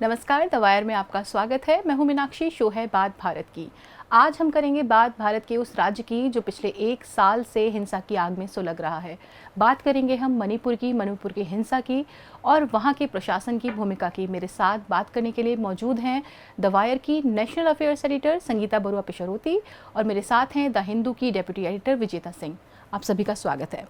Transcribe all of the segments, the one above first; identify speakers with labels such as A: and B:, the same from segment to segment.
A: नमस्कार, the wire में आपका स्वागत है। मैं हूं मीनाक्षी। शो है बात भारत की। आज हम करेंगे बात भारत के उस राज्य की जो पिछले 1 साल से हिंसा की आग में सुलग रहा है। बात करेंगे हम मणिपुर की हिंसा की और वहां के प्रशासन की भूमिका की। मेरे साथ बात करने के लिए मौजूद हैं द वायर की national affairs editor Sangeeta Barua Pisharoty और मेरे साथ हैं द हिंदू की डेप्यूटी एडिटर विजेता सिंह। आप सभी का स्वागत है।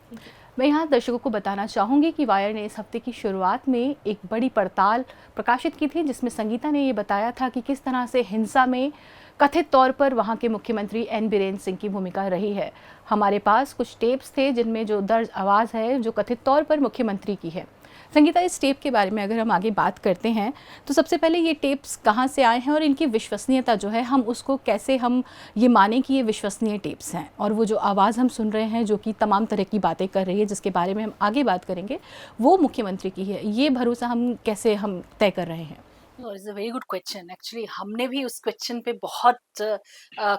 A: मैं यहाँ दर्शकों को बताना चाहूँगी कि वायर ने इस हफ्ते की शुरुआत में एक बड़ी पड़ताल प्रकाशित की थी, जिसमें संगीता ने ये बताया था कि किस तरह से हिंसा में कथित तौर पर वहाँ के मुख्यमंत्री एन बीरेन सिंह की भूमिका रही है। हमारे पास कुछ टेप्स थे जिनमें जो दर्ज आवाज़ है जो कथित तौर पर मुख्यमंत्री की है। संगीता, इस टेप के बारे में अगर हम आगे बात करते हैं तो सबसे पहले ये टेप्स कहाँ से आए हैं और इनकी विश्वसनीयता जो है हम उसको कैसे हम ये माने कि ये विश्वसनीय टेप्स हैं, और वो जो आवाज़ हम सुन रहे हैं जो कि तमाम तरह की बातें कर रही है जिसके बारे में हम आगे बात करेंगे, वो मुख्यमंत्री की है। ये भरोसा हम कैसे हम तय कर रहे हैं?
B: It's a very good question. Actually हमने भी उस क्वेश्चन पे बहुत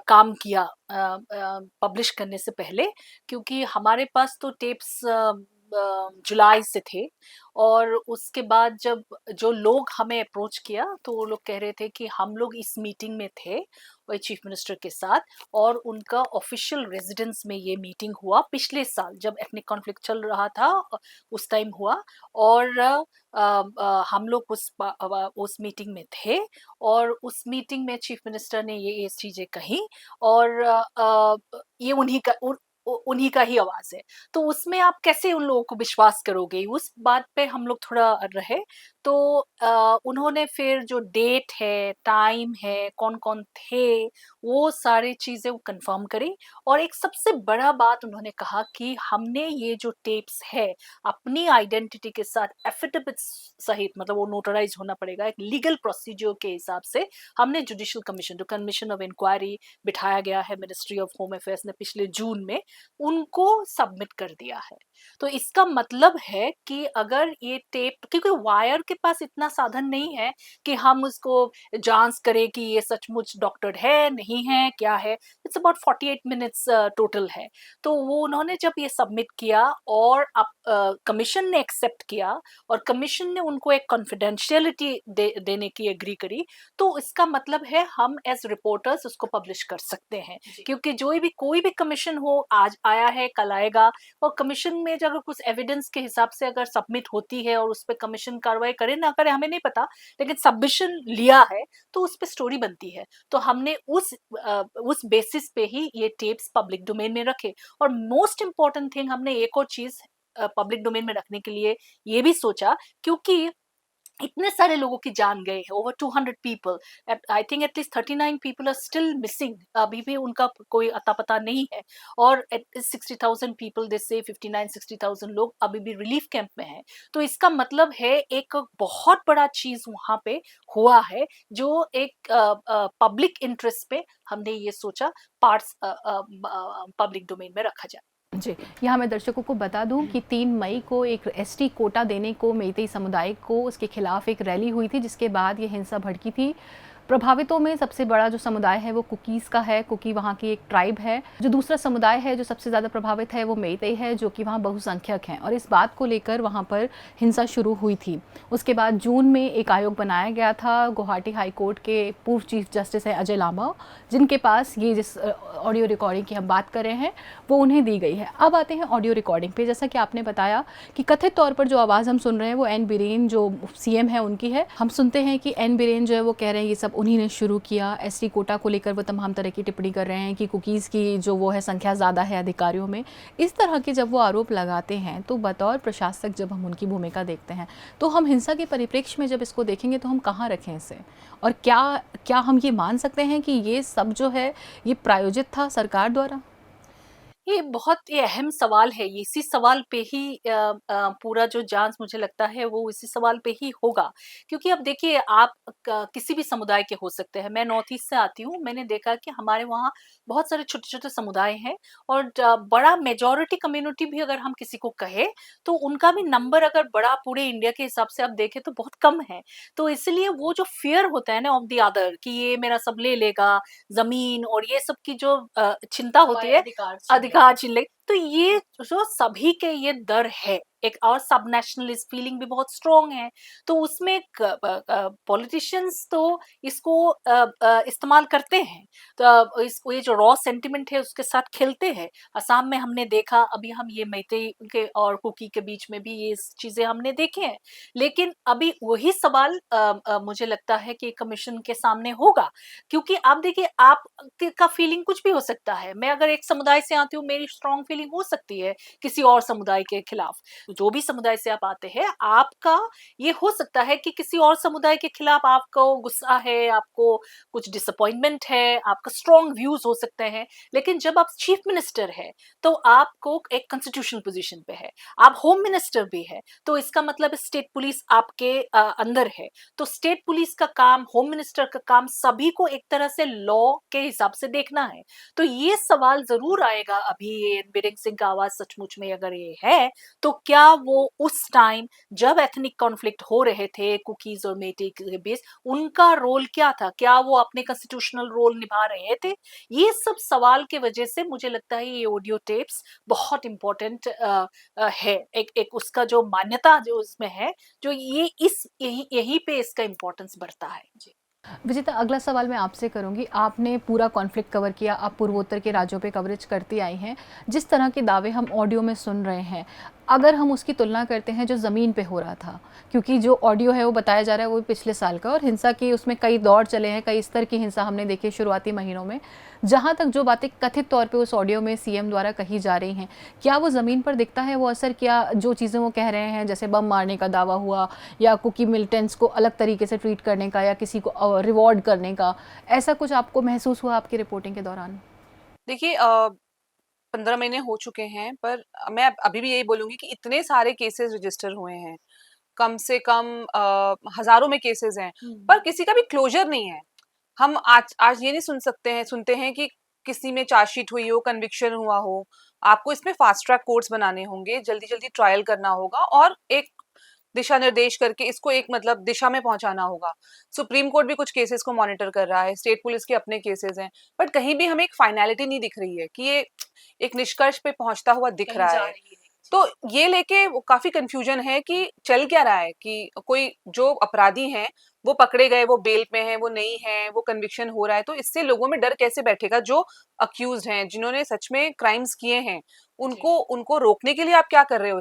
B: काम किया पब्लिश करने से पहले, क्योंकि हमारे पास तो टेप्स जुलाई से थे। और उसके बाद जब जो लोग हमें अप्रोच किया तो वो लोग कह रहे थे कि हम लोग इस मीटिंग में थे वही चीफ मिनिस्टर के साथ, और उनका ऑफिशियल रेजिडेंस में ये मीटिंग हुआ पिछले साल जब एथनिक कॉन्फ्लिक्ट चल रहा था। उस टाइम हुआ। और हम लोग उस मीटिंग में थे, और उस मीटिंग में चीफ मिनिस्टर ने ये चीजें कही। और ये उन्हीं का ही आवाज है। तो उसमें आप कैसे उन लोगों को विश्वास करोगे, उस बात पे हम लोग थोड़ा रहे। तो उन्होंने फिर जो डेट है, टाइम है, कौन कौन थे, वो सारी चीजें वो कंफर्म करी। और एक सबसे बड़ा बात उन्होंने कहा कि हमने ये जो टेप्स है अपनी आइडेंटिटी के साथ एफिडेविट सहित, मतलब वो नोटराइज होना पड़ेगा एक लीगल प्रोसीजर के हिसाब से, हमने जुडिशियल कमीशन, जो कमीशन ऑफ इंक्वायरी बिठाया गया है मिनिस्ट्री ऑफ होम अफेयर्स ने पिछले जून में, उनको सबमिट कर दिया है। तो इसका मतलब है कि अगर ये टेप, क्योंकि वायर के पास इतना साधन नहीं है कि हम उसको जांच करें कि ये सचमुच डॉक्टर है नहीं है क्या है। इट्स अबाउट 48 मिनट्स टोटल है। तो वो उन्होंने जब ये सबमिट किया और अब कमीशन ने एक्सेप्ट किया, और कमीशन ने उनको एक कॉन्फिडेंशियलिटी देने की एग्री करी, तो इसका मतलब है हम एज रिपोर्टर्स उसको पब्लिश कर सकते हैं। क्योंकि जो भी कोई भी कमीशन हो, आज आया है कल आएगा, और कमीशन में जो अगर कुछ एविडेंस के हिसाब से अगर सबमिट होती है और उस पर कमीशन कार्रवाई करे ना करे हमें नहीं पता, लेकिन सबमिशन लिया है तो उस पर स्टोरी बनती है। तो हमने उस बेसिस पे ही ये टेप्स पब्लिक डोमेन में रखे। और मोस्ट इम्पॉर्टेंट थिंग, हमने एक और चीज पब्लिक डोमेन में रखने के लिए ये भी सोचा, क्योंकि इतने सारे लोगों की जान गए हैं, over 200 people. I think at least 39 people are still missing, अभी भी उनका कोई अता पता नहीं है। और 60,000 पीपल, दे से 59-60,000 लोग अभी भी रिलीफ कैंप में हैं। तो इसका मतलब है एक बहुत बड़ा चीज वहां पे हुआ है, जो एक पब्लिक इंटरेस्ट पे हमने ये सोचा पार्ट्स पब्लिक डोमेन में रखा जाए।
A: जी, यहाँ मैं दर्शकों को बता दूं कि 3 मई को एक एसटी कोटा देने को मेइतेई समुदाय को उसके खिलाफ एक रैली हुई थी, जिसके बाद ये हिंसा भड़की थी। प्रभावितों में सबसे बड़ा जो समुदाय है वो कुकीज़ का है। कुकी वहाँ की एक ट्राइब है। जो दूसरा समुदाय है जो सबसे ज़्यादा प्रभावित है वो मेइतेई है, जो कि वहाँ बहुसंख्यक हैं, और इस बात को लेकर वहाँ पर हिंसा शुरू हुई थी। उसके बाद जून में एक आयोग बनाया गया था गुवाहाटी हाई कोर्ट के पूर्व चीफ जस्टिस हैं अजय लामा, जिनके पास ये जिस ऑडियो रिकॉर्डिंग की हम बात कर रहे हैं वो उन्हें दी गई है। अब आते हैं ऑडियो रिकॉर्डिंग पे। जैसा कि आपने बताया कि कथित तौर पर जो आवाज़ हम सुन रहे हैं वो एन बीरेन जो सीएम है उनकी है। हम सुनते हैं कि एन बीरेन जो है वो कह रहे हैं ये सब उन्हीं ने शुरू किया। एसटी कोटा को लेकर वो तमाम तरह की टिप्पणी कर रहे हैं कि कुकीज़ की जो वो है संख्या ज़्यादा है अधिकारियों में। इस तरह के जब वो आरोप लगाते हैं तो बतौर प्रशासक जब हम उनकी भूमिका देखते हैं तो हम हिंसा के परिप्रेक्ष्य में जब इसको देखेंगे तो हम कहाँ रखें इसे, और क्या क्या हम ये मान सकते हैं कि ये सब जो है ये प्रायोजित था सरकार द्वारा?
B: ये बहुत ही अहम सवाल है। ये इसी सवाल पे ही पूरा जो जांच मुझे लगता है वो इसी सवाल पे ही होगा। क्योंकि अब देखिए, आप किसी भी समुदाय के हो सकते हैं। मैं नॉर्थ ईस्ट से आती हूँ, मैंने देखा कि हमारे वहाँ बहुत सारे छोटे छोटे समुदाय हैं। और बड़ा मेजोरिटी कम्युनिटी भी अगर हम किसी को कहे तो उनका भी नंबर अगर बड़ा पूरे इंडिया के हिसाब से आप देखें तो बहुत कम है। तो इसलिए वो जो फियर होता है ना ऑफ द अदर, कि ये मेरा सब ले लेगा, जमीन और ये सब की जो चिंता होती है, अधिकार छीन ले, तो ये जो सभी के ये डर है। एक और सब नेशनलिस्ट फीलिंग भी बहुत स्ट्रांग है। तो उसमें पॉलिटिशियंस तो इसको इस्तेमाल करते हैं। तो इसको ये जो रॉ सेंटिमेंट है उसके साथ खेलते हैं। असम में हमने देखा, अभी हम ये मैतेई के और कुकी के बीच में भी ये चीजें हमने देखे हैं। लेकिन अभी वही सवाल मुझे लगता है कि कमीशन के सामने होगा, क्योंकि आप देखिए, आप का फीलिंग कुछ भी हो सकता है। मैं अगर एक समुदाय से आती हूँ, मेरी स्ट्रांग फीलिंग हो सकती है किसी और समुदाय के खिलाफ। जो भी समुदाय से आप आते हैं, आपका ये हो सकता है कि किसी और समुदाय के खिलाफ आपको गुस्सा है, आपको कुछ डिसअपॉइंटमेंट है, आपका स्ट्रांग व्यूज हो सकते हैं। लेकिन जब आप चीफ मिनिस्टर है, तो आपको एक कॉन्स्टिट्यूशनल पोजीशन पे है, आप होम मिनिस्टर भी है, तो इसका मतलब स्टेट पुलिस आपके अंदर है। तो स्टेट पुलिस का काम, होम मिनिस्टर का काम, सभी को एक तरह से लॉ के हिसाब से देखना है। तो ये सवाल जरूर आएगा अभी, ये बीरेन सिंह का आवाज सचमुच में अगर ये है, तो क्या वो उस टाइम जब एथनिक कॉन्फ्लिक्ट हो रहे थे कुकीज और मेटे के बीच, उनका रोल क्या था? क्या वो अपने कॉन्स्टिट्यूशनल रोल निभा रहे थे? ये सब सवाल की वजह से मुझे लगता है ये ऑडियो टेप्स बहुत इम्पोर्टेंट है। एक उसका जो मान्यता जो उसमें है, जो ये इस यहीं पे इसका इम्पोर्टेंस बढ़ता है। जी।
A: विजेता, अगला सवाल मैं आपसे करूंगी। आपने पूरा कॉन्फ्लिक्ट कवर किया, आप पूर्वोत्तर के राज्यों पे कवरेज करती आई हैं। जिस तरह के दावे हम ऑडियो में सुन रहे हैं, अगर हम उसकी तुलना करते हैं जो ज़मीन पे हो रहा था, क्योंकि जो ऑडियो है वो बताया जा रहा है वो पिछले साल का, और हिंसा की उसमें कई दौर चले हैं, कई स्तर की हिंसा हमने देखी शुरुआती महीनों में। जहाँ तक जो बातें कथित तौर पे उस ऑडियो में सीएम द्वारा कही जा रही हैं, क्या वो ज़मीन पर दिखता है वो असर? क्या जो चीज़ें वो कह रहे हैं, जैसे बम मारने का दावा हुआ, या कुकी मिलिटेंट्स को अलग तरीके से ट्रीट करने का, या किसी को रिवॉर्ड करने का, ऐसा कुछ आपको महसूस हुआ आपकी रिपोर्टिंग के दौरान?
C: देखिए 15 महीने हो चुके हैं, पर मैं अभी भी यही बोलूँगी कि इतने सारे केसेज़ रजिस्टर हुए हैं। कम से कम हज़ारों में केसेज़ हैं, पर किसी का भी क्लोज़र नहीं है। हम आज आज ये नहीं सुनते हैं कि किसी में चार्जशीट हुई हो, कन्विक्शन हुआ हो। आपको इसमें फास्ट ट्रैक कोर्ट्स बनाने होंगे, जल्दी-जल्दी ट्रायल करना होगा और एक दिशा निर्देश करके इसको एक मतलब दिशा में पहुंचाना होगा। सुप्रीम कोर्ट भी कुछ केसेस को मॉनिटर कर रहा है, स्टेट पुलिस के अपने केसेस हैं, बट कहीं भी हमें एक फाइनलिटी नहीं दिख रही है कि ये एक निष्कर्ष पे पहुंचता हुआ दिख
B: कहीं
C: रहा
B: जा
C: है।
B: रही है।
C: तो ये लेके वो काफी कंफ्यूजन है कि चल क्या रहा है, कि कोई जो अपराधी हैं वो पकड़े गए, वो बेल पे हैं, वो नहीं है, वो कन्विक्शन हो रहा है, तो इससे लोगों में डर कैसे बैठेगा? जो अक्यूज हैं, जिन्होंने सच में क्राइम्स किए हैं,
B: जी।
C: उनको उनको रोकने के लिए आप क्या कर रहे हो?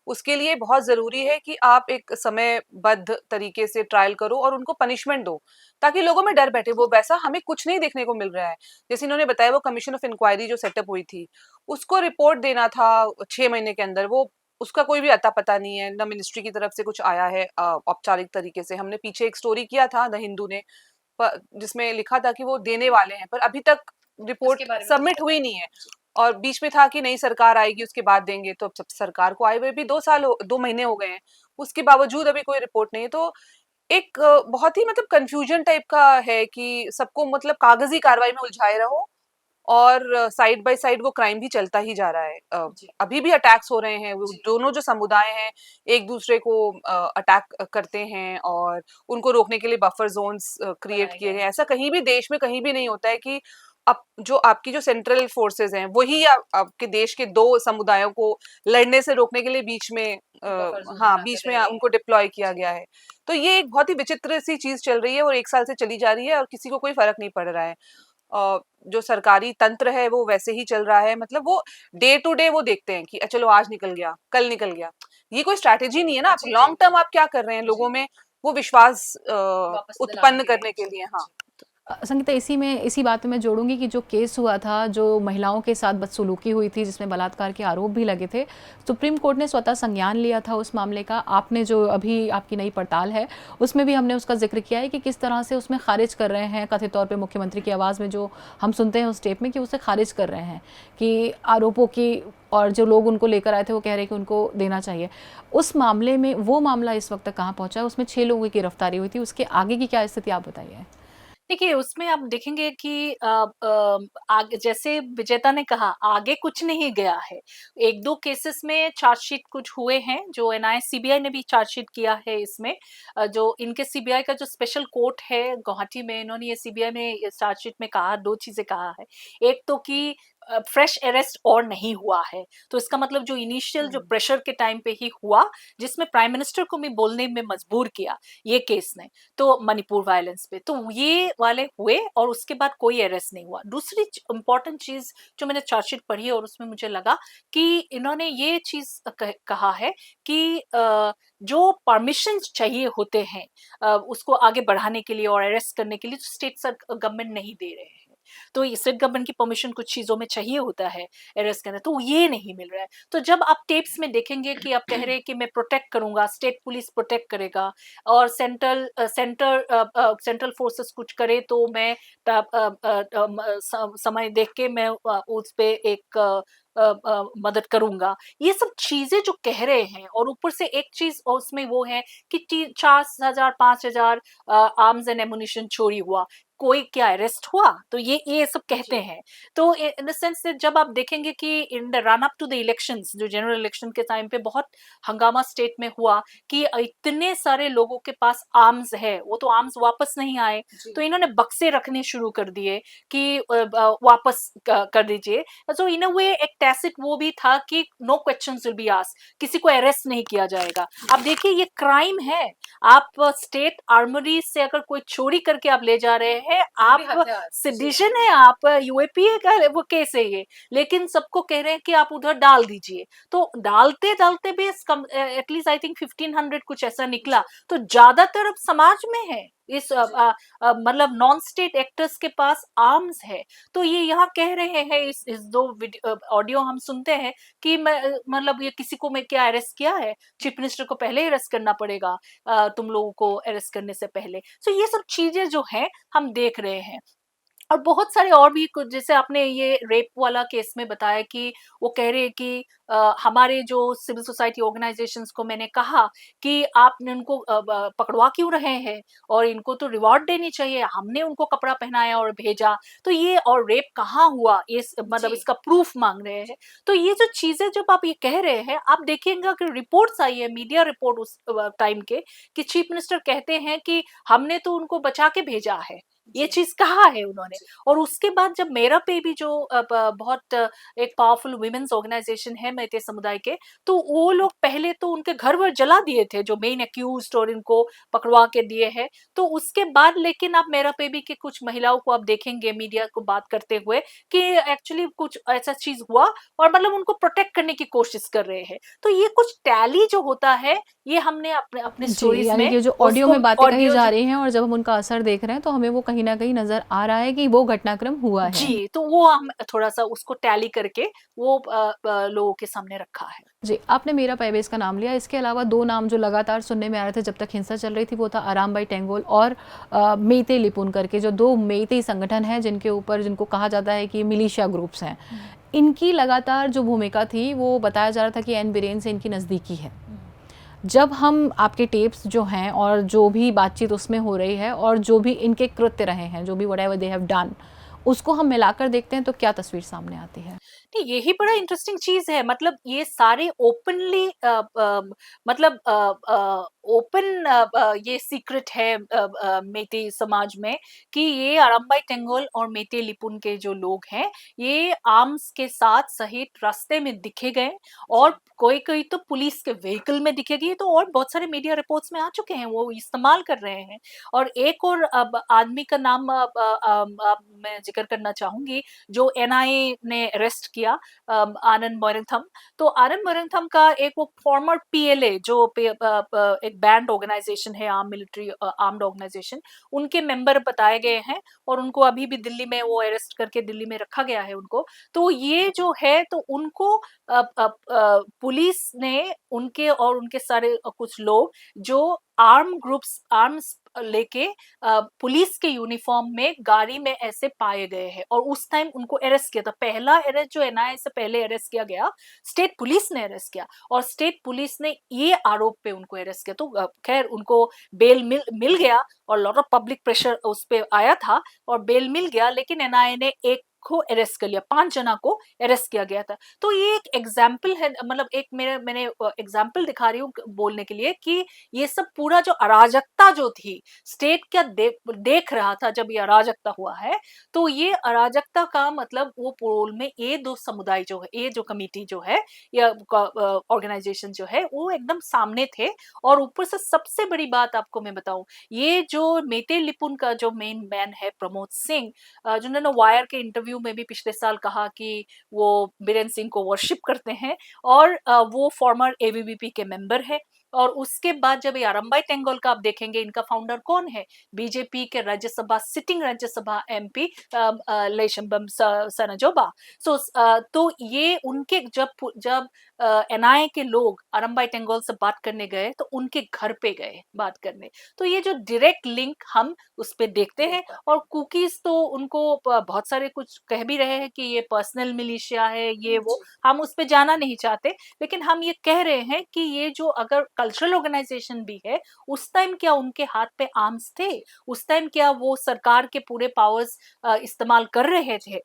C: उसके लिए बहुत जरूरी है कि आप एक समयबद्ध तरीके से ट्रायल करो और उनको पनिशमेंट दो, ताकि लोगों में डर बैठे। वो वैसा हमें कुछ नहीं देखने को मिल रहा है। जैसे इन्होंने बताया, वो कमीशन ऑफ इंक्वायरी जो सेटअप हुई थी, उसको रिपोर्ट देना था 6 महीने के अंदर, वो उसका कोई भी अता पता नहीं है, न मिनिस्ट्री की तरफ से कुछ आया है औपचारिक तरीके से। हमने पीछे एक स्टोरी किया था द हिंदू ने, जिसमें लिखा था कि वो देने वाले हैं, पर अभी तक
B: उसके
C: रिपोर्ट
B: बारे में कुछ
C: सबमिट
B: पता
C: हुई
B: नहीं।
C: नहीं है। और बीच में था कि नई सरकार आएगी उसके बाद देंगे, तो अब सब सरकार को आए हुए भी 2 महीने हो गए हैं, उसके बावजूद अभी कोई रिपोर्ट नहीं है। तो एक बहुत ही मतलब कंफ्यूजन टाइप का है कि सबको मतलब कागजी कार्रवाई में उलझाए रहो, और साइड बाय साइड वो क्राइम भी चलता ही जा रहा है।
B: जी।
C: अभी भी अटैक्स हो रहे हैं, वो
B: जी।
C: दोनों जो समुदाय हैं एक दूसरे को अटैक करते हैं, और उनको रोकने के लिए बफर जोन्स क्रिएट
B: बनाए
C: किए
B: गए
C: गए
B: हैं।
C: हैं। ऐसा कहीं भी देश में कहीं भी नहीं होता है कि अब जो आपकी जो सेंट्रल फोर्सेस हैं वही आपके देश के दो समुदायों को लड़ने से रोकने के लिए बीच में
B: बफर जोन
C: हाँ,
B: बनाकर
C: बीच
B: रह
C: में
B: रहे
C: उनको
B: हैं।
C: डिप्लॉय किया
B: जी।
C: गया है। तो ये एक बहुत ही विचित्र सी चीज चल रही है, और 1 साल से चली जा रही है, और किसी को कोई फर्क नहीं पड़ रहा है। जो सरकारी तंत्र है वो वैसे ही चल रहा है, मतलब वो डे टू डे वो देखते हैं कि चलो आज निकल गया, कल निकल गया। ये कोई स्ट्रैटेजी नहीं है ना। आप
B: जी। जी।
C: लॉन्ग टर्म आप क्या कर रहे हैं? लोगों
B: जी।
C: में वो विश्वास
B: वापस दिलाने
C: उत्पन्न
B: के लिए।
C: करने के
B: जी।
C: लिए। हाँ।
B: जी।
A: संगीता, इसी बात में मैं जोड़ूंगी कि जो केस हुआ था, जो महिलाओं के साथ बदसलूकी हुई थी, जिसमें बलात्कार के आरोप भी लगे थे, सुप्रीम कोर्ट ने स्वतः संज्ञान लिया था उस मामले का। आपने जो अभी आपकी नई पड़ताल है उसमें भी हमने उसका जिक्र किया है कि किस तरह से उसमें खारिज कर रहे हैं, कथित तौर पे मुख्यमंत्री की आवाज़ में जो हम सुनते हैं उस टेप में, कि उसे खारिज कर रहे हैं कि आरोपों की, और जो लोग उनको लेकर आए थे वो कह रहे हैं कि उनको देना चाहिए। उस मामले में, वो मामला इस वक्त तक कहाँ पहुँचा है? उसमें 6 लोगों की गिरफ्तारी हुई थी, उसके आगे की क्या स्थिति आप बताइए।
B: देखिए, उसमें आप देखेंगे कि आगे जैसे विजेता ने कहा, आगे कुछ नहीं गया है। 1-2 केसेस में चार्जशीट कुछ हुए हैं, जो एनआईए सीबीआई ने भी चार्जशीट किया है इसमें। जो इनके सीबीआई का जो स्पेशल कोर्ट है गुवाहाटी में, इन्होंने ये सीबीआई में ये चार्जशीट में कहा, 2 चीज़ें कहा है। एक तो कि फ्रेश अरेस्ट और नहीं हुआ है। तो इसका मतलब जो इनिशियल जो प्रेशर के टाइम पे ही हुआ, जिसमें प्राइम मिनिस्टर को भी बोलने में मजबूर किया ये केस ने, तो मणिपुर वायलेंस पे, तो ये वाले हुए और उसके बाद कोई अरेस्ट नहीं हुआ। दूसरी इंपॉर्टेंट चीज जो मैंने चार्जशीट पढ़ी और उसमें मुझे लगा कि इन्होंने ये चीज कहा है कि जो परमिशन चाहिए होते हैं उसको आगे बढ़ाने के लिए और अरेस्ट करने के लिए, स्टेट गवर्नमेंट नहीं दे रहे हैं। तो स्टेट गवर्नमेंट की परमिशन कुछ चीजों में चाहिए होता है अरेस्ट करना, तो ये नहीं मिल रहा है। तो जब आप टेप्स में देखेंगे कि आप कह रहे हैं कि मैं प्रोटेक्ट करूंगा, स्टेट पुलिस प्रोटेक्ट करेगा और सेंट्रल फोर्सेस कुछ करे तो मैं समय देख के मैं उस पे एक मदद करूंगा, ये सब चीजें जो कह रहे हैं। और ऊपर से एक चीज और उसमें वो है कि 4,000 5,000 आर्म्स एंड एमुनिशन चोरी हुआ, कोई क्या अरेस्ट हुआ? तो ये सब कहते हैं। तो इन द सेंस जब आप देखेंगे कि in the run up to the elections, जो जनरल इलेक्शन के टाइम पे बहुत हंगामा स्टेट में हुआ कि इतने सारे लोगों के पास आर्म्स है, वो तो आर्म्स वापस नहीं आए, तो इन्होंने बक्से रखने शुरू कर दिए कि वापस कर दीजिए। सो इन अ वे एक टैसिट वो भी था कि no questions will be asked, किसी को अरेस्ट नहीं किया जाएगा। अब देखिए ये क्राइम है, आप स्टेट आर्मरी से अगर कोई चोरी करके आप ले जा रहे हैं, आप सिडिशन है, आप यूएपीए का वो केस है ये, लेकिन सबको कह रहे हैं कि आप उधर डाल दीजिए। तो डालते डालते भी एटलीस्ट आई थिंक 1500 कुछ ऐसा निकला, तो ज्यादातर अब समाज में है, इस मतलब नॉन स्टेट एक्टर्स के पास आर्म्स है। तो ये यहाँ कह रहे हैं, इस दो ऑडियो हम सुनते हैं कि मतलब ये किसी को मैं क्या अरेस्ट किया है, चीफ मिनिस्टर को पहले अरेस्ट करना पड़ेगा तुम लोगों को अरेस्ट करने से पहले। सो ये सब चीजें जो है हम देख रहे हैं। और बहुत सारे और भी कुछ, जैसे आपने ये रेप वाला केस में बताया कि वो कह रहे हैं कि हमारे जो सिविल सोसाइटी ऑर्गेनाइजेशंस को मैंने कहा कि आपने उनको पकड़वा क्यों रहे हैं और इनको तो रिवॉर्ड देनी चाहिए, हमने उनको कपड़ा पहनाया और भेजा, तो ये और रेप कहाँ हुआ, इस मतलब इसका प्रूफ मांग रहे हैं। तो ये जो चीजें जब आप ये कह रहे हैं, आप देखेंगे कि रिपोर्ट्स आई है, मीडिया रिपोर्ट उस टाइम के, कि चीफ मिनिस्टर कहते हैं कि हमने तो उनको बचा के भेजा है, ये चीज कहा है उन्होंने। और उसके बाद जब मेरा पे भी जो बहुत एक पावरफुल वुमेन्स ऑर्गेनाइजेशन है मैते समुदाय के, तो वो लोग पहले तो उनके घर वर जला दिए थे जो मेन एक्यूज्ड, और इनको पकड़वा के दिए हैं। तो उसके बाद लेकिन आप मेरा पे भी के कुछ महिलाओं को आप देखेंगे मीडिया को बात करते हुए कि एक्चुअली कुछ ऐसा चीज हुआ और मतलब उनको प्रोटेक्ट करने की कोशिश कर रहे हैं। तो ये कुछ टैली जो होता है, ये हमने अपने अपने
A: जी,
B: स्टोरीज
A: यानी
B: में
A: कि जो ऑडियो
B: उसको
A: में बातें कही
B: ऑडियो
A: जा रही हैं और जब हम उनका असर देख रहे हैं तो हमें वो कहीं न कहीं नज़र आ रहा है कि वो घटनाक्रम हुआ है।
B: जी, तो वो हम थोड़ा-सा उसको टैली करके वो लोगों के सामने रखा है।
A: जी, आपने मीरा पैवेज का नाम लिया, इसके अलावा 2 नाम जो लगातार सुनने में आ रहे थे जब तक हिंसा चल रही थी, वो था अरामबाई टेंगोल और मेते लिपुन करके, जो 2 मेइतेई संगठन हैं जिनको कहा जाता है कि मिलिशिया ग्रुप्स हैं। इनकी लगातार जो भूमिका थी वो बताया जा रहा था कि एन बीरेन से इनकी नज़दीकी है। जब हम आपके टेप्स जो हैं और जो भी बातचीत उसमें हो रही है और जो भी इनके कृत्य रहे हैं, जो भी व्हाटएवर दे हैव डन, उसको हम मिलाकर देखते हैं तो क्या तस्वीर सामने आती है?
B: नहीं, यही बड़ा इंटरेस्टिंग चीज है। मतलब ये सारे ओपनली मतलब ओपन ये सीक्रेट है मेते समाज में कि ये अरम्बाई टेंगोल और मेते लिपुन के जो लोग हैं, ये आर्म्स के साथ सहित रास्ते में दिखे गए और कोई कोई तो पुलिस के व्हीकल में दिखे गए, तो और बहुत सारे मीडिया रिपोर्ट्स में आ चुके हैं, वो इस्तेमाल कर रहे हैं। और एक और अब आदमी का नाम मैं जिक्र करना चाहूंगी, जो एनआईए ने अरेस्ट किया, आनंद मोरिंगथम। तो आनंद मोरिंगथम का एक वो फॉर्मर पीएलए जो एक बैंड ऑर्गेनाइजेशन है, आर्म्ड ऑर्गेनाइजेशन, उनके मेंबर बताए गए हैं और उनको अभी भी दिल्ली में वो अरेस्ट करके दिल्ली में रखा गया है उनको। तो ये जो है, तो उनको पुलिस ने उनके और उनके सारे कुछ लोग जो आर्म्स लेके पुलिस के यूनिफॉर्म में गाड़ी में ऐसे पाए गए हैं और उस टाइम उनको अरेस्ट किया था। पहला अरेस्ट जो एनआईए से पहले अरेस्ट किया गया, स्टेट पुलिस ने अरेस्ट किया और स्टेट पुलिस ने ये आरोप पे उनको अरेस्ट किया। तो खैर उनको बेल मिल गया और लॉट ऑफ पब्लिक प्रेशर उस पे आया था और बेल मिल गया, लेकिन एनआईए ने एक को अरेस्ट कर लिया, 5 जना को अरेस्ट किया गया था। तो ये एक एग्जाम्पल है, मतलब एक मैंने एग्जाम्पल दिखा रही हूँ बोलने के लिए कि ये सब पूरा जो अराजकता जो थी, स्टेट क्या देख रहा था जब ये अराजकता हुआ है। तो ये अराजकता का मतलब वो पोल में ये दो समुदाय जो है, ये जो कमिटी जो है या ऑर्गेनाइजेशन जो है, वो एकदम सामने थे। और ऊपर से सबसे बड़ी बात आपको मैं बताऊं, ये जो मेते लिपुन का जो मेन मैन है प्रमोद सिंह, जिन्होंने वायर के इंटरव्यू में भी पिछले साल कहा कि वो बीरेन सिंह को वर्शिप करते हैं, और वो फॉर्मर एबीवीपी के मेंबर है। और उसके बाद जब ये आरंबाई टेंगोल का आप देखेंगे, इनका फाउंडर कौन है, बीजेपी के राज्यसभा सिटिंग राज्यसभा एमपी लेशम्बम सनाजोबा। तो ये उनके जब जब एनआईए के लोग आरंबाई टेंगोल से बात करने गए तो उनके घर पे गए बात करने। तो ये जो डायरेक्ट लिंक हम उस पे देखते हैं। और कुकीज तो उनको बहुत सारे कुछ कह भी रहे हैं कि ये पर्सनल मिलिशिया है, ये वो, हम उस पे जाना नहीं चाहते। लेकिन हम ये कह रहे हैं कि ये जो अगर कल्चरल ऑर्गेनाइजेशन भी है, उस टाइम क्या उनके हाथ पे आर्म्स थे? उस टाइम क्या वो सरकार के पूरे पावर्स इस्तेमाल कर रहे थे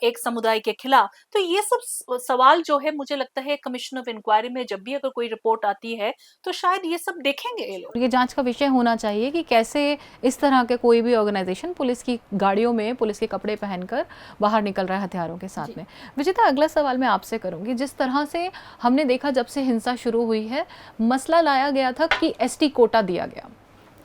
B: एक समुदाय के खिलाफ? तो ये सब सवाल जो है, मुझे लगता है कमीशन ऑफ इंक्वायरी में जब भी अगर कोई रिपोर्ट आती है तो शायद ये सब देखेंगे ये लोग।
A: ये जांच का विषय होना चाहिए कि कैसे इस तरह के कोई भी ऑर्गेनाइजेशन पुलिस की गाड़ियों में पुलिस के कपड़े पहनकर बाहर निकल रहा है हथियारों के साथ में। विजेता, अगला सवाल मैं आपसे करूंगी। जिस तरह से हमने देखा जब से हिंसा शुरू हुई है, मसला लाया गया था कि एसटी कोटा दिया गया,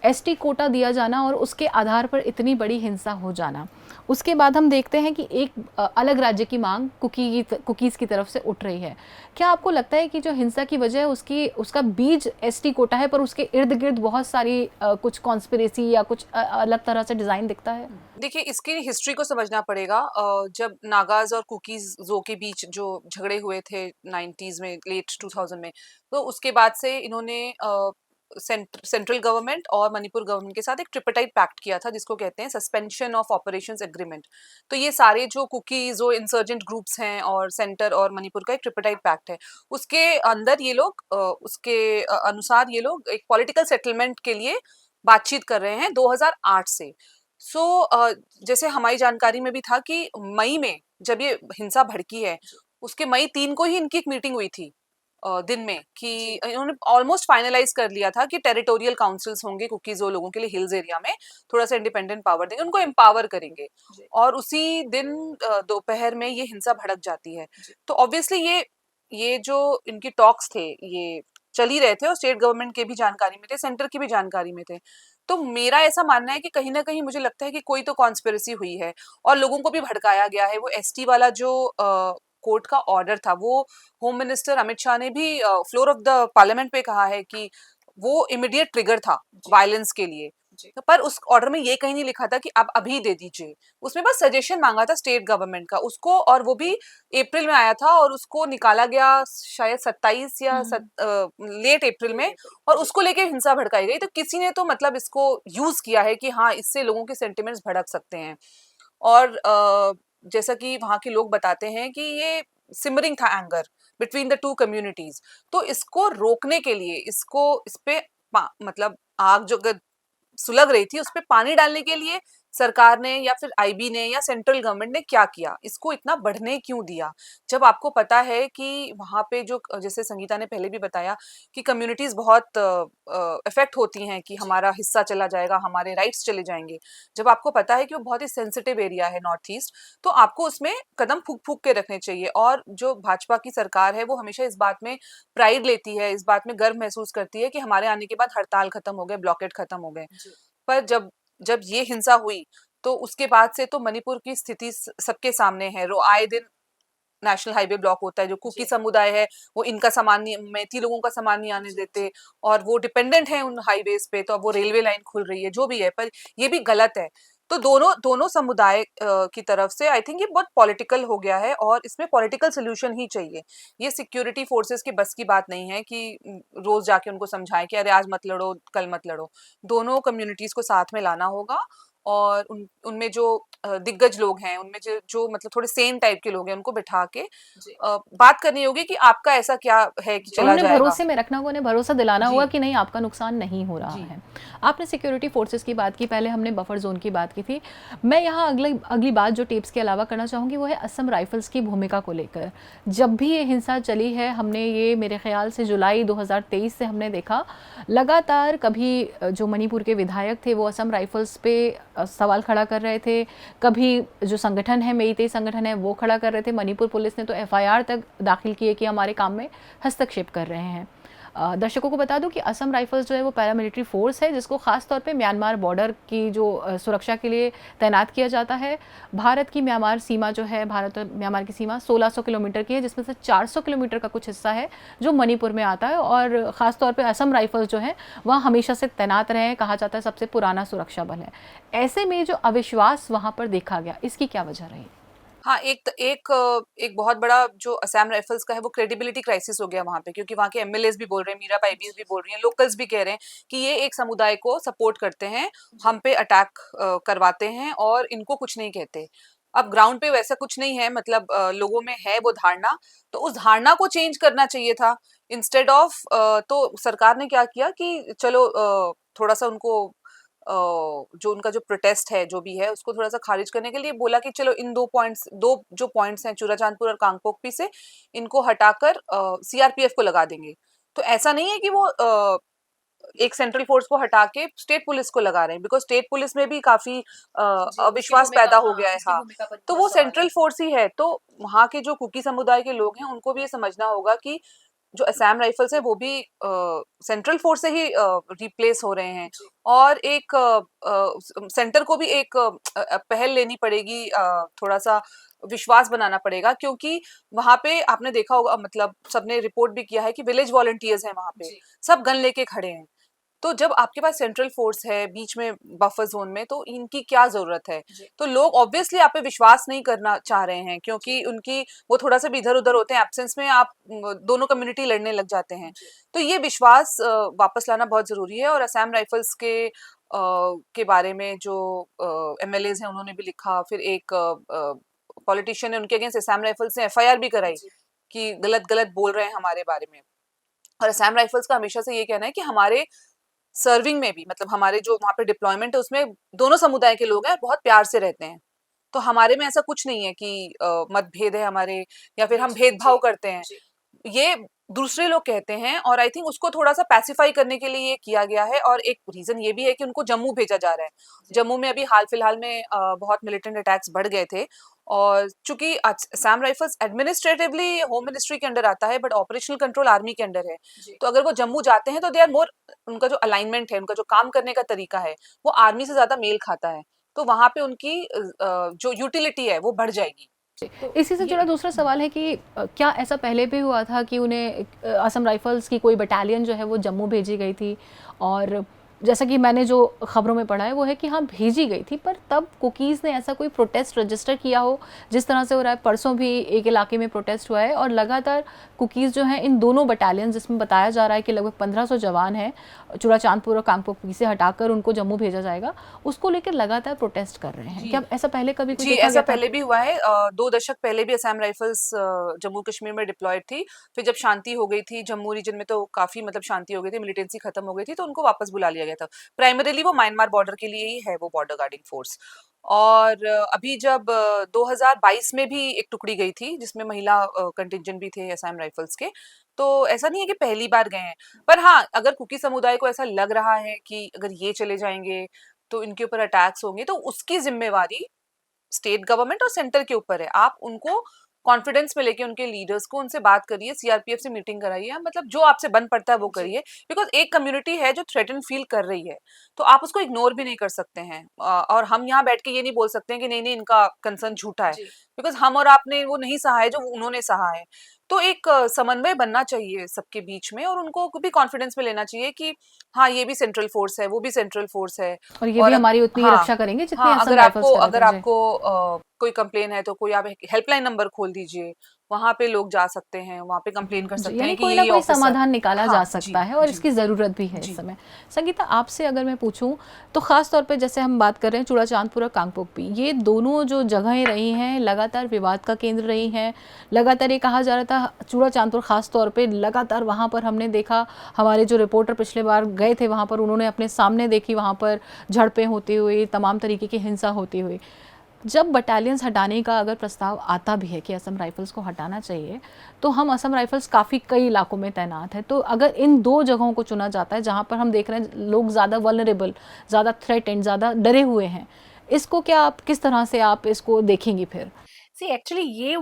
A: एसटी कोटा दिया जाना और उसके आधार पर इतनी बड़ी हिंसा हो जाना। उसके बाद हम देखते हैं कि एक अलग राज्य की मांग कुकीज़ की तरफ से उठ रही है। क्या आपको लगता है कि जो हिंसा की वजह उसका बीज एसटी कोटा है, पर उसके इर्द गिर्द बहुत सारी कुछ कॉन्स्पिरेसी या कुछ अलग तरह से डिज़ाइन दिखता है?
C: देखिए, इसकी हिस्ट्री को समझना पड़ेगा। जब नागाज़ और कुकीज़ के बीच जो झगड़े हुए थे 90s में, लेट 2000 में, तो उसके बाद से इन्होंने सेंट्रल गवर्नमेंट और मणिपुर गवर्नमेंट के साथ एक ट्रिpartite पैक्ट किया था, जिसको कहते हैं सस्पेंशन ऑफ ऑपरेशंस एग्रीमेंट। तो ये सारे जो कुकीज़ इंसर्जेंट ग्रुप्स हैं और सेंटर और मणिपुर का एक ट्रिpartite पैक्ट है। उसके अंदर ये लोग उसके अनुसार ये लोग एक पॉलिटिकल सेटलमेंट के लिए बातचीत कर रहे हैं 2008 से। जैसे हमारी जानकारी में भी था कि मई में जब ये हिंसा भड़की है, उसके मई 3 को ही इनकी एक मीटिंग हुई थी दिन में, कि इन्होंने ऑलमोस्ट फाइनलाइज कर लिया था कि टेरिटोरियल काउंसिल्स होंगे कुकीज़ लोगों के लिए हिल्स एरिया में, थोड़ा सा इंडिपेंडेंट पावर देंगे, उनको एम्पावर करेंगे। और उसी दिन दोपहर में ये हिंसा भड़क जाती है। तो ऑब्वियसली ये जो इनकी टॉक्स थे, ये चल ही रहे थे और स्टेट गवर्नमेंट के भी जानकारी में थे, सेंटर की भी जानकारी में थे। तो मेरा ऐसा मानना है कि कहीं ना कहीं मुझे लगता है कि कोई तो कॉन्स्पिरेसी हुई है और लोगों को भी भड़काया गया है। वो एसटी वाला जो कोर्ट का ऑर्डर था, वो होम मिनिस्टर अमित शाह ने भी फ्लोर ऑफ द पार्लियामेंट पे कहा है कि वो इमीडिएट ट्रिगर था वायलेंस के लिए। तो पर उस ऑर्डर में ये कहीं नहीं लिखा था कि आप अभी दे दीजिए, उसमें बस सजेशन मांगा था स्टेट गवर्नमेंट का उसको, और वो भी अप्रैल में आया था और उसको निकाला गया शायद 27 या लेट अप्रैल में, और उसको लेके हिंसा भड़काई गई। तो किसी ने तो मतलब इसको यूज किया है कि हाँ, इससे लोगों के सेंटिमेंट्स भड़क सकते हैं। और जैसा कि वहाँ के लोग बताते हैं कि ये सिमरिंग था anger between the two communities. तो इसको रोकने के लिए, इस पे मतलब आग जो सुलग रही थी, उस पे पानी डालने के लिए सरकार ने या फिर आईबी ने या सेंट्रल गवर्नमेंट ने क्या किया, इसको इतना बढ़ने क्यों दिया? जब आपको पता है कि वहां पे जो, जैसे संगीता ने पहले भी बताया कि कम्युनिटीज बहुत इफेक्ट होती हैं कि हमारा हिस्सा चला जाएगा, हमारे राइट्स चले जाएंगे। जब आपको पता है कि वो बहुत ही सेंसिटिव एरिया है नॉर्थ ईस्ट, तो आपको उसमें कदम फूक फूक के रखने चाहिए। और जो भाजपा की सरकार है, वो हमेशा इस बात में प्राइड लेती है, इस बात में गर्व महसूस करती है कि हमारे आने के बाद हड़ताल खत्म हो गए, ब्लॉकेट खत्म हो गए। पर जब जब ये हिंसा हुई, तो उसके बाद से तो मणिपुर की स्थिति सबके सामने है। आए दिन नेशनल हाईवे ब्लॉक होता है, जो कुकी समुदाय है वो इनका सामान नहीं, मैती लोगों का सामान नहीं आने देते, और वो डिपेंडेंट है उन हाईवेज पे। तो अब वो रेलवे लाइन खुल रही है, जो भी है, पर ये भी गलत है। तो दोनों दोनों समुदाय की तरफ से आई थिंक ये बहुत पॉलिटिकल हो गया है, और इसमें पॉलिटिकल सोल्यूशन ही चाहिए। ये सिक्योरिटी फोर्सेस की बस की बात नहीं है कि रोज जाके उनको समझाएं कि अरे आज मत लड़ो, कल मत लड़ो। दोनों कम्युनिटीज को साथ में लाना होगा, और उनमें जो दिग्गज लोग हैं, उनमें जो मतलब थोड़े सेम टाइप के लोग हैं, उनको बिठा के
B: जी
C: बात करनी होगी कि आपका ऐसा क्या है कि
B: जी
C: चला
A: उन्हें
C: जाएगा।
A: भरोसे में रखना होगा, उन्हें भरोसा दिलाना
C: जी
A: होगा कि नहीं आपका नुकसान नहीं हो रहा
C: जी
A: है। आपने सिक्योरिटी फोर्सेस की बात की, पहले हमने बफर जोन की बात की थी। मैं यहाँ अगली अगली बात जो टिप्स के अलावा करना चाहूँगी वो है असम राइफल्स की भूमिका को लेकर। जब भी ये हिंसा चली है, हमने ये मेरे ख्याल से जुलाई 2023 से हमने देखा लगातार, कभी जो मणिपुर के विधायक थे वो असम राइफल्स पे सवाल खड़ा कर रहे थे, कभी जो संगठन है मेईतेई संगठन है वो खड़ा कर रहे थे। मणिपुर पुलिस ने तो एफआईआर तक दाखिल की है कि हमारे काम में हस्तक्षेप कर रहे हैं। दर्शकों को बता दूं कि असम राइफल्स जो है वो पैरामिलिट्री फोर्स है जिसको खास तौर पे म्यांमार बॉर्डर की जो सुरक्षा के लिए तैनात किया जाता है। भारत की म्यांमार सीमा जो है, भारत और म्यांमार की सीमा 1600 किलोमीटर की है, जिसमें से 400 किलोमीटर का कुछ हिस्सा है जो मणिपुर में आता है। और ख़ास तौर पे असम राइफल्स जो है वह हमेशा से तैनात रहे हैं, कहा जाता है सबसे पुराना सुरक्षा बल है। ऐसे में जो अविश्वास वहाँ पर देखा गया, इसकी क्या वजह रही?
C: हाँ, एक बहुत बड़ा जो असम राइफल्स का है वो क्रेडिबिलिटी क्राइसिस हो गया वहां पे, क्योंकि वहां के एमएलएस भी बोल रहे हैं, मीराबाई भी बोल रही हैं, लोकल्स भी कह रहे हैं कि ये एक समुदाय को सपोर्ट करते हैं, हम पे अटैक करवाते हैं और इनको कुछ नहीं कहते। अब ग्राउंड पे वैसा कुछ नहीं है, मतलब लोगों में है वो धारणा, तो उस धारणा को चेंज करना चाहिए था इंस्टेड ऑफ। तो सरकार ने क्या किया कि चलो थोड़ा सा उनको जो उनका जो प्रोटेस्ट है जो भी है उसको थोड़ा सा खारिज करने के लिए बोला कि चलो इन दो जो पॉइंट्स हैं चूराचांदपुर और कांगपोकपी से, इनको हटाकर सीआरपीएफ को लगा देंगे। तो ऐसा नहीं है कि वो एक सेंट्रल फोर्स को हटा के स्टेट पुलिस को लगा रहे हैं, बिकॉज स्टेट पुलिस में भी काफी
B: जी उसकी
C: अविश्वास
B: भूमिका,
C: पैदा हो
B: हाँ
C: गया है।
B: उसकी
C: हाँ,
B: भूमिका पर
C: तो
B: बहुत
C: वो
B: सवाल
C: सेंट्रल
B: है।
C: फोर्स ही है, तो वहाँ के जो कुकी समुदाय के लोग हैं उनको भी ये समझना होगा कि जो असम राइफल्स है वो भी सेंट्रल फोर्स से ही रिप्लेस हो रहे हैं।
B: जी
C: और एक सेंटर को भी एक पहल लेनी पड़ेगी, थोड़ा सा विश्वास बनाना पड़ेगा, क्योंकि वहां पे आपने देखा होगा, मतलब सबने रिपोर्ट भी किया है कि विलेज वॉलंटियर्स हैं वहां पे,
B: जी
C: सब गन लेके खड़े हैं। तो जब आपके पास सेंट्रल फोर्स है बीच में बफर जोन में, तो इनकी क्या जरूरत है?
B: जी
C: तो लोग ऑब्वियसली आप पे विश्वास नहीं करना चाह रहे हैं,
B: जी
C: क्योंकि उनकी वो थोड़ा सा भी इधर उधर होते हैं, एब्सेंस में आप दोनों कम्युनिटी लड़ने लग जाते हैं।
B: जी
C: तो ये विश्वास वापस लाना बहुत जरूरी है। और असम राइफल्स के बारे में जो एमएलएज हैं उन्होंने भी लिखा, फिर एक पॉलिटिशियन ने उनके अगेंस्ट असम राइफल्स ने एफआईआर भी कराई
B: जी
C: कि गलत गलत बोल रहे हैं हमारे बारे में। और असम राइफल्स का हमेशा से ये कहना है कि हमारे सर्विंग में भी, मतलब हमारे जो वहाँ पे डिप्लॉयमेंट है उसमें दोनों समुदाय के लोग हैं और बहुत प्यार से रहते हैं। तो हमारे में ऐसा कुछ नहीं है कि मतभेद है हमारे, या फिर हम
B: जी जी
C: भेदभाव करते हैं।
B: जी
C: ये दूसरे लोग कहते हैं, और आई थिंक उसको थोड़ा सा पैसिफाई करने के लिए ये किया गया है। और एक रीजन ये भी है कि उनको जम्मू भेजा जा रहा है।
B: जी
C: जम्मू में अभी हाल फिलहाल में बहुत मिलिटेंट अटैक्स बढ़ गए थे, और चूंकि Assam rifles administratively home ministry के अंडर आता है, बट ऑपरेशनल कंट्रोल आर्मी के अंडर है।
B: जी
C: तो अगर वो जम्मू जाते हैं तो दे आर मोर, उनका जो अलाइनमेंट है, उनका जो काम करने का तरीका है, वो आर्मी से ज्यादा मेल खाता है। तो वहां पे उनकी जो यूटिलिटी है वो बढ़ जाएगी। तो
A: इसी से जुड़ा
C: ये
A: दूसरा सवाल है कि क्या ऐसा पहले भी हुआ था कि उन्हें असम राइफल्स की कोई बटालियन जो है वो जम्मू भेजी गई थी? और जैसा कि मैंने जो खबरों में पढ़ा है वो है कि हाँ भेजी गई थी, पर तब कुकीज़ ने ऐसा कोई प्रोटेस्ट रजिस्टर किया हो जिस तरह से हो रहा है। परसों भी एक इलाके में प्रोटेस्ट हुआ है और लगातार कुकीज़ जो हैं इन दोनों बटालियन, जिसमें बताया जा रहा है कि लगभग 1500 जवान हैं, चूड़ाचांदपुर और कांगपोकपी से हटाकर उनको जम्मू भेजा जाएगा, उसको लेकर लगातार प्रोटेस्ट कर रहे हैं।
C: जी
A: क्या ऐसा पहले कभी कोई
C: जी,
A: देखा
C: ऐसा
A: गया था?
C: पहले भी हुआ है। 2 दशक पहले भी असम राइफल्स जम्मू कश्मीर में डिप्लॉयड थी। फिर जब शांति हो गई थी जम्मू रीजन में, तो काफ़ी मतलब शांति हो गई थी, मिलिटेंसी खत्म हो गई थी, तो उनको वापस बुला लिया गया था। प्राइमरीली वो म्यांमार बॉर्डर के लिए ही है, वो बॉर्डर गार्डिंग फोर्स। और अभी जब 2022 में भी एक टुकड़ी गई थी जिसमें महिला कंटिंजेंट भी थे असम राइफल्स के। तो ऐसा नहीं है कि पहली बार गए हैं। पर हाँ, अगर कुकी समुदाय को ऐसा लग रहा है कि अगर ये चले जाएँगे तो इनके ऊपर अटैक्स होंगे, तो उसकी ज़िम्मेवारी स्टेट गवर्नमेंट और सेंटर के ऊपर है। आप उनको कॉन्फिडेंस में लेके उनके लीडर्स को, उनसे बात करिए, सीआरपीएफ से मीटिंग कराइए, मतलब जो आपसे बन पड़ता है वो
B: जी
C: करिए। बिकॉज एक कम्युनिटी है जो थ्रेटन फील कर रही है, तो आप उसको इग्नोर भी नहीं कर सकते हैं। और हम यहाँ बैठ के ये नहीं बोल सकते हैं कि नहीं नहीं इनका कंसर्न झूठा है,
B: जी
C: बिकॉज हम और आपने वो नहीं सहा है जो उन्होंने सहा है। तो एक समन्वय बनना चाहिए सबके बीच में, और उनको भी कॉन्फिडेंस में लेना चाहिए कि हाँ ये भी सेंट्रल फोर्स है, वो भी सेंट्रल फोर्स है।
A: और ये भी
C: और
A: हमारी उतनी ही
C: हाँ
A: रक्षा करेंगे जितनी
C: हाँ,
A: असम
C: अगर
A: राइफल्स
C: आपको
A: करा
C: अगर
A: कर। जी।
C: आपको कोई कंप्लेन है तो कोई आप हेल्पलाइन नंबर खोल दीजिए, वहाँ पे लोग जा सकते हैं, वहाँ पे कंप्लेन कर
A: जी,
C: सकते
A: यानी
C: हैं कि
A: कोई ना
C: ये
A: कोई
C: ऑफिसर।
A: समाधान निकाला जा
C: हाँ
A: सकता
C: जी
A: है और
C: जी
A: इसकी ज़रूरत भी है इस
C: जी
A: समय। संगीता, आपसे अगर मैं पूछूं तो ख़ास तौर पे जैसे हम बात कर रहे हैं चूड़ा चांदपुर और कांगपोकपी, ये दोनों जो जगहें रही हैं लगातार विवाद का केंद्र रही हैं। लगातार ये कहा जा रहा था चूड़ा चांदपुर ख़ास तौर पे, लगातार वहाँ पर हमने देखा, हमारे जो रिपोर्टर पिछले बार गए थे वहाँ पर, उन्होंने अपने सामने देखी वहाँ पर झड़पें होती हुई, तमाम तरीके की हिंसा होती हुई। जब बटालियंस हटाने का अगर प्रस्ताव आता भी है कि असम राइफल्स को हटाना चाहिए, तो हम असम राइफल्स काफ़ी कई इलाकों में तैनात है, तो अगर इन दो जगहों को चुना जाता है जहाँ पर हम देख रहे हैं लोग ज़्यादा वल्नरेबल, ज़्यादा थ्रेटेंड, ज़्यादा डरे हुए हैं, इसको क्या आप किस तरह से आप इसको देखेंगी फिर?
B: सी एक्चुअली ये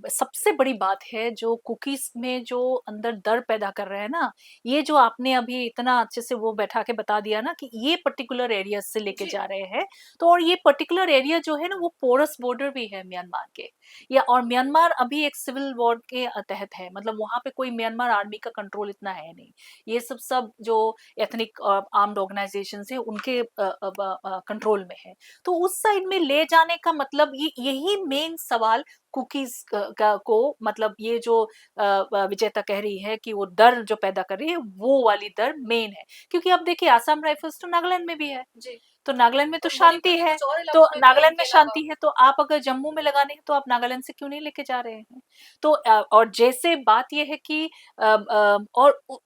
B: सबसे बड़ी बात है जो कुकीज में जो अंदर डर पैदा कर रहे हैं ना, ये जो आपने अभी इतना अच्छे से वो बैठा के बता दिया ना कि ये पर्टिकुलर एरिया से लेके
C: जी
B: जा रहे हैं। तो और ये पर्टिकुलर एरिया जो है ना वो पोरस बॉर्डर भी है म्यांमार के, या और म्यांमार अभी एक सिविल वॉर के तहत है, मतलब वहां पे कोई म्यांमार आर्मी का कंट्रोल इतना है नहीं। ये सब सब जो एथनिक आर्म्ड ऑर्गेनाइजेशन है उनके कंट्रोल में है। तो उस साइड में ले जाने का मतलब ये यही मेन सवाल कुकीज का को, मतलब ये जो विजेता कह रही है कि वो डर जो पैदा कर रही है वो वाली डर मेन है। क्योंकि अब देखिए आसाम राइफल्स तो नागालैंड में भी है,
C: जी।
B: तो नागालैंड में तो
C: और
B: शांति
C: मणिपुर के
B: है।
C: कुछ और
B: तो
C: इलाकों में भी है
B: नागालैंड
C: इनके
B: में
C: अलावा।
B: शांति है, तो आप अगर जम्मू में लगाने हैं तो आप नागालैंड से क्यों नहीं लेके जा रहे हैं? तो और जैसे बात ये है कि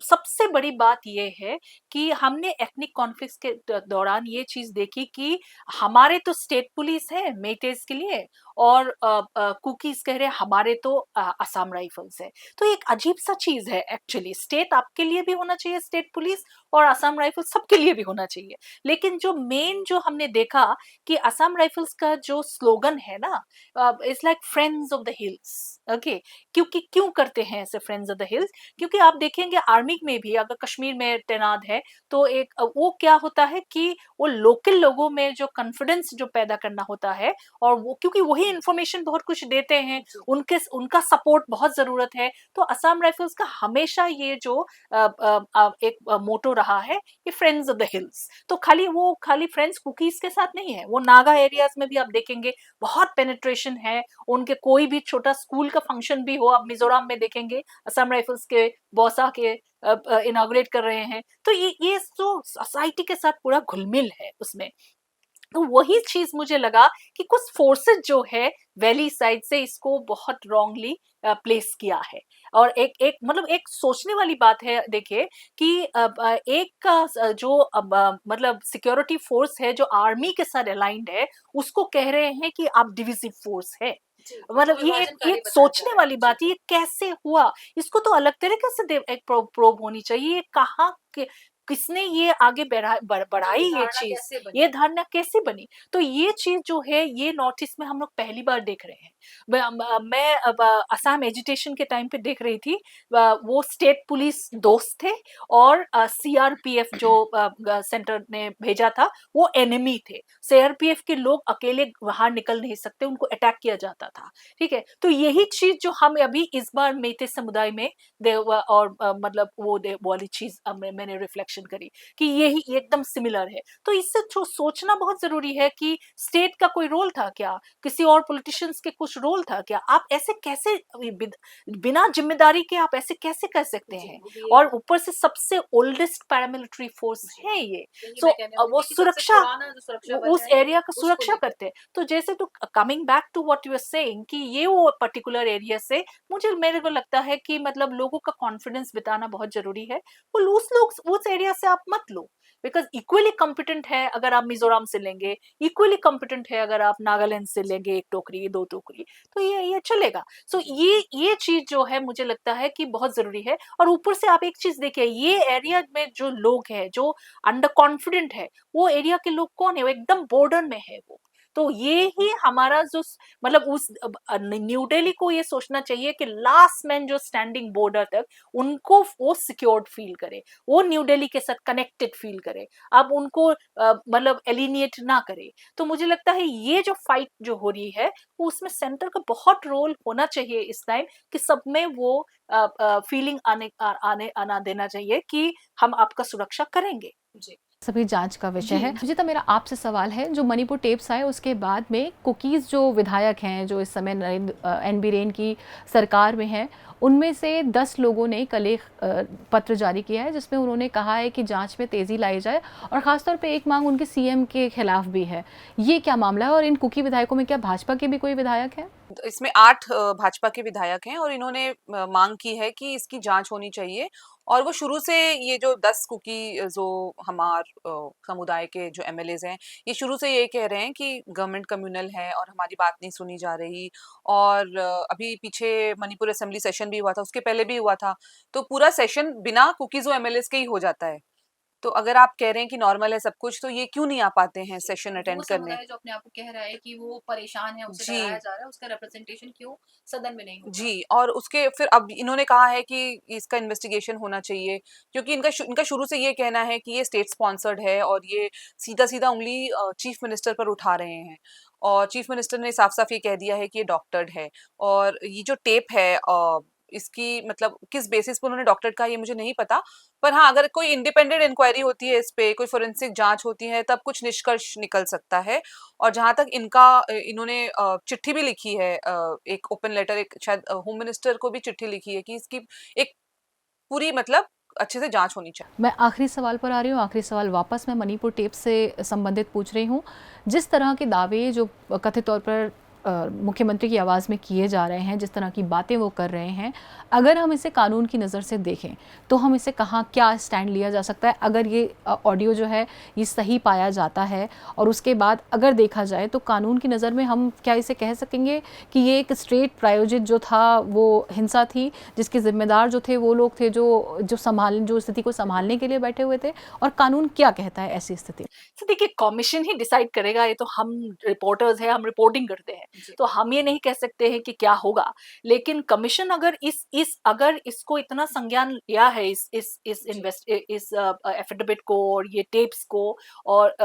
B: सबसे बड़ी बात ये है कि हमने एथनिक कॉन्फ्लिक्ट्स के दौरान ये चीज देखी कि हमारे तो स्टेट पुलिस है मेटेज के लिए, और कुकीज कह रहे हैं हमारे तो असम राइफल्स है। तो एक अजीब सा चीज है एक्चुअली, स्टेट आपके लिए भी होना चाहिए स्टेट पुलिस, और असम राइफल्स सबके लिए भी होना चाहिए। लेकिन जो मेन जो हमने देखा कि असम राइफल्स का जो स्लोगन है ना, it's like friends of the hills. Okay, क्योंकि क्यों करते हैं ऐसे फ्रेंड्स ऑफ द हिल्स? क्योंकि आप देखेंगे आर्मी में भी अगर कश्मीर में तैनात है तो एक वो क्या होता है कि वो लोकल लोगों में जो कॉन्फिडेंस जो पैदा करना होता है, और वो क्योंकि वही इंफॉर्मेशन बहुत कुछ देते हैं,
C: जी
B: उनके उनका सपोर्ट बहुत जरूरत है। तो असम राइफल्स का हमेशा ये जो एक मोटो रहा है, ये फ्रेंड्स ऑफ द हिल्स। तो खाली फ्रेंड्स कुकीज के साथ नहीं है, वो नागा एरियाज में भी आप देखेंगे बहुत पेनिट्रेशन है। उनके कोई भी छोटा स्कूल का फंक्शन भी हो, आप मिजोरम में देखेंगे असम राइफल्स के बौसा के इनॉग्रेट कर रहे हैं। तो ये जो सोसाइटी के साथ पूरा घुलमिल है उसमें। तो वही चीज मुझे लगा कि कुछ फोर्सेस जो है वैली साइड से इसको बहुत रॉन्गली प्लेस किया है। और एक एक मतलब एक सोचने वाली बात है, देखिए कि एक का जो मतलब सिक्योरिटी फोर्स है जो आर्मी के साथ अलाइंड है, उसको कह रहे हैं कि आप डिविजिव फोर्स है।
C: जी,
B: मतलब
C: उसको
B: ये
C: विभाजनकारी
B: एक
C: बताया जा
B: सोचने
C: रहा है।
B: वाली
C: जी
B: बात है, ये कैसे हुआ? इसको तो अलग तरीके से एक प्रोब होनी चाहिए। ये कहाँ के किसने ये आगे
C: जी,
B: बढ़ाई
C: ये
B: ये
C: धारणा
B: चीज,
C: कैसे
B: ये
C: बनी?
B: धारणा कैसे बनी? तो ये चीज जो है ये नॉर्थ ईस्ट में हम लोग पहली बार देख रहे हैं। मैं अब असम एजिटेशन के टाइम पे देख रही थी, वो स्टेट पुलिस दोस्त थे और सीआरपीएफ जो सेंटर ने भेजा था वो एनिमी थे। सीआरपीएफ के लोग अकेले बाहर निकल नहीं सकते, उनको अटैक किया जाता था। ठीक है, तो यही चीज जो हम अभी इस बार मेते समुदाय में और मतलब वो वाली चीज मैंने रिफ्लेक्शन करी कि यही एकदम सिमिलर है। तो इससे सोचना बहुत जरूरी है कि स्टेट का कोई रोल था क्या, किसी और पॉलिटिशियंस के कुछ रोल था क्या? आप ऐसे कैसे बिना जिम्मेदारी के आप ऐसे कैसे कर सकते
C: जी,
B: हैं?
C: वो भी
B: और ऊपर से सबसे ओल्डेस्ट पैरामिलिट्री फोर्स
C: जी,
B: है ये।
C: यही
B: सो
C: मैं कहने वाली
B: वो
C: थी कि सबसे
B: सुरक्षा,
C: पुराना जो सुरक्षा बल
B: उस
C: है,
B: एरिया का
C: उसको
B: सुरक्षा
C: लेकर।
B: करते हैं। तो जैसे तो coming back to what you are saying कि ये वो पर्टिकुलर एरिया से मेरे को लगता है कि मतलब लोगों का कॉन्फिडेंस बिताना बहुत जरूरी है। वो लूज लोग उस एरिया से आप मत लो, बिकॉज इक्वली कॉम्पिटेंट है अगर आप मिजोरम से लेंगे, इक्वली कॉम्पिटेंट है अगर आप नागालैंड से लेंगे, एक टोकरी दो टोकरी, तो ये चलेगा। सो
C: जी,
B: ये चीज जो है मुझे लगता है कि बहुत जरूरी है। और ऊपर से आप एक चीज देखिए, ये एरिया में जो लोग हैं जो अंडर कॉन्फिडेंट है, वो एरिया के लोग कौन है? वो एकदम बॉर्डर में है वो। तो ये ही हमारा जो मतलब उस न्यू दिल्ली को ये सोचना चाहिए कि लास्ट मैन जो स्टैंडिंग बॉर्डर तक, उनको वो सिक्योर्ड फील करे, वो न्यू दिल्ली के साथ कनेक्टेड फील करे। अब उनको मतलब एलिनिएट ना करे। तो मुझे लगता है ये जो फाइट जो हो रही है वो उसमें सेंटर का बहुत रोल होना चाहिए इस टाइम, कि सब में वो फीलिंग आने आना देना चाहिए कि हम आपका सुरक्षा करेंगे।
C: जी।
A: सभी जांच का विषय है। सुजीता, मेरा आपसे सवाल है, जो मणिपुर टेप्स आए उसके बाद में कुकीज़ जो विधायक हैं जो इस समय एन बीरेन की सरकार में हैं, उनमें से 10 लोगों ने कल एक पत्र जारी किया है जिसमें उन्होंने कहा है कि जांच में तेज़ी लाई जाए, और ख़ासतौर पे एक मांग उनके सीएम के खिलाफ भी है। ये क्या मामला है, और इन कुकी विधायकों में क्या भाजपा के भी कोई विधायक हैं?
C: इसमें 8 भाजपा के विधायक हैं और इन्होंने मांग की है कि इसकी जांच होनी चाहिए। और वो शुरू से ये जो 10 कुकी जो हमार समुदाय के जो एमएलएज हैं, ये शुरू से ये कह रहे हैं कि गवर्नमेंट कम्युनल है और हमारी बात नहीं सुनी जा रही। और अभी पीछे मणिपुर असेंबली सेशन भी हुआ था, उसके पहले भी हुआ था, तो पूरा सेशन बिना कुकीज़ और एमएलएज के ही हो जाता है। तो अगर आप कह रहे हैं कि नॉर्मल है सब कुछ, तो ये क्यों नहीं आ पाते हैं सेशन अटेंड करने?
A: समुदाय जो अपने आप को कह रहा है कि वो परेशान है, उसे
C: जी।
A: डराया जा रहा है, उसका रिप्रेजेंटेशन क्यों सदन में नहीं होता?
C: जी, और उसके फिर अब इन्होंने कहा है कि इसका इन्वेस्टिगेशन होना चाहिए, क्योंकि इनका शुरू से ये कहना है कि ये स्टेट स्पॉन्सर्ड है और ये सीधा-सीधा उँगली चीफ मिनिस्टर पर उठा रहे हैं। और चीफ मिनिस्टर ने साफ-साफ ये कह दिया है कि ये डॉक्टर्ड है। और ये जो टेप है इसकी मतलब किस बेसिस पे उन्होंने डॉक्टरेट कहा, ये मुझे नहीं पता। पर हाँ, अगर कोई इंडिपेंडेंट इंक्वायरी होती है इस पे, कोई फोरेंसिक जांच होती है, तब कुछ निष्कर्ष निकल सकता है। और जहाँ तक इनका इन्होंने चिट्ठी भी लिखी है, एक ओपन लेटर, एक शायद होम मिनिस्टर को भी चिट्ठी लिखी है कि इसकी एक पूरी मतलब अच्छे से जांच होनी चाहिए।
A: मैं आखिरी सवाल पर आ रही हूँ। आखिरी सवाल वापस मैं मणिपुर टेप से संबंधित पूछ रही हूँ। जिस तरह के दावे जो कथित तौर पर मुख्यमंत्री की आवाज़ में किए जा रहे हैं, जिस तरह की बातें वो कर रहे हैं, अगर हम इसे कानून की नज़र से देखें तो हम इसे कहाँ क्या स्टैंड लिया जा सकता है? अगर ये ऑडियो जो है ये सही पाया जाता है और उसके बाद अगर देखा जाए तो कानून की नज़र में हम क्या इसे कह सकेंगे कि ये एक स्टेट प्रायोजित जो था वो हिंसा थी, जिसके जिम्मेदार जो थे वो लोग थे जो स्थिति को संभालने के लिए बैठे हुए थे? और कानून क्या कहता है ऐसी स्थिति?
B: तो देखिए, कमीशन ही डिसाइड करेगा, ये तो हम रिपोर्टर्स हैं, हम रिपोर्टिंग करते हैं, तो हम ये नहीं कह सकते हैं कि क्या होगा। लेकिन कमीशन अगर अगर इसको इतना संज्ञान लिया है, इस एफिडेविट को और ये टेप्स को, और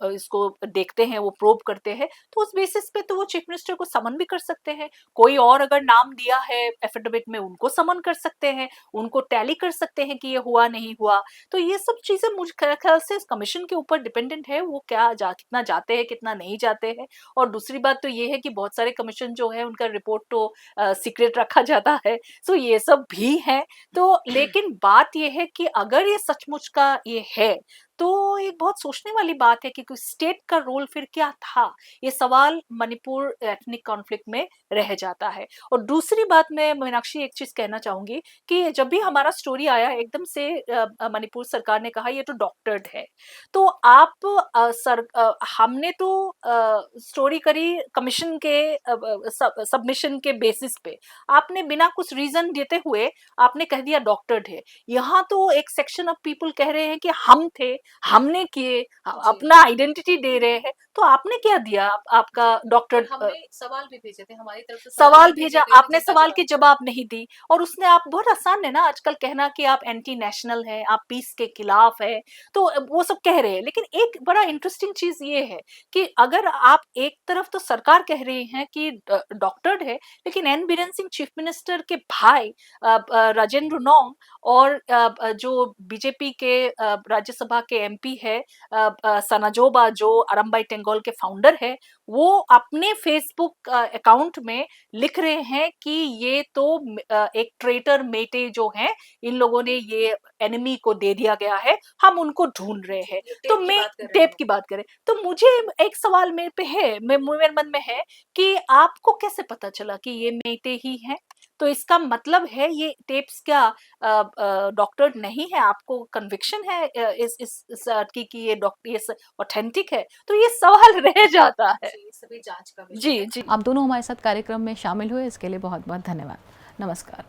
B: इसको देखते हैं, वो प्रोब करते हैं, तो उस बेसिस पे तो वो चीफ मिनिस्टर को समन भी कर सकते हैं। कोई और अगर नाम दिया है एफिडेविट में, उनको समन कर सकते हैं, उनको टैली कर सकते हैं कि ये हुआ नहीं हुआ। तो ये सब चीजें मुझे ख्याल से कमीशन के ऊपर डिपेंडेंट है, वो कितना जाते हैं, कितना नहीं जाते हैं। और दूसरी बात तो ये है कि बहुत सारे कमीशन जो है उनका रिपोर्ट तो सीक्रेट रखा जाता है, सो ये सब भी है। तो लेकिन बात ये है कि अगर ये सचमुच का ये है, तो एक बहुत सोचने वाली बात है कि स्टेट का रोल फिर क्या था। ये सवाल मणिपुर एथनिक कॉन्फ्लिक्ट में रह जाता है। और दूसरी बात, मैं मीनाक्षी एक चीज कहना चाहूंगी कि जब भी हमारा स्टोरी आया, एकदम से मणिपुर सरकार ने कहा ये तो डॉक्टर्ड है। तो आप हमने तो स्टोरी करी कमीशन के सबमिशन के बेसिस पे, आपने बिना कुछ रीजन देते हुए आपने कह दिया डॉक्टर्ड है। यहाँ तो एक सेक्शन ऑफ पीपल कह रहे हैं कि हम थे, हमने किए, अपना आइडेंटिटी दे रहे हैं। तो आपने क्या दिया? आपका डॉक्टर
A: सवाल भी भेजे थे हमारी तरफ से,
B: सवाल भेजा, आपने सवाल के जवाब नहीं दी। और उसने आप बहुत आसान है ना आजकल कहना कि आप एंटी नेशनल है, आप पीस के खिलाफ है, तो वो सब कह रहे हैं। लेकिन एक बड़ा इंटरेस्टिंग चीज ये है कि अगर आप एक तरफ तो सरकार कह रही है कि डॉक्टर्ड है, लेकिन N Biren Singh chief minister के भाई राजेंद्र नोंग और जो बीजेपी के राज्यसभा के एमपी है सनाजोबा, जो अरम्बाई टेंगोल के फाउंडर है, वो अपने फेसबुक अकाउंट में लिख रहे हैं कि ये तो एक ट्रेटर मेटे जो हैं, इन लोगों ने ये एनिमी को दे दिया गया है, हम उनको ढूंढ रहे हैं। तो मैं टेप की बात करें तो मुझे एक सवाल मेरे पे है, मेरे मन में है कि आपको कैसे पता चला कि ये मेटे ही हैं? तो इसका मतलब है ये टेप्स क्या डॉक्टर्ड नहीं है? आपको कन्विक्शन है कि ये ऑथेंटिक है? तो ये सवाल रह जाता है।
A: सभी जांच का
B: जी जी।
A: आप दोनों हमारे साथ कार्यक्रम में शामिल हुए, इसके लिए बहुत बहुत धन्यवाद। नमस्कार।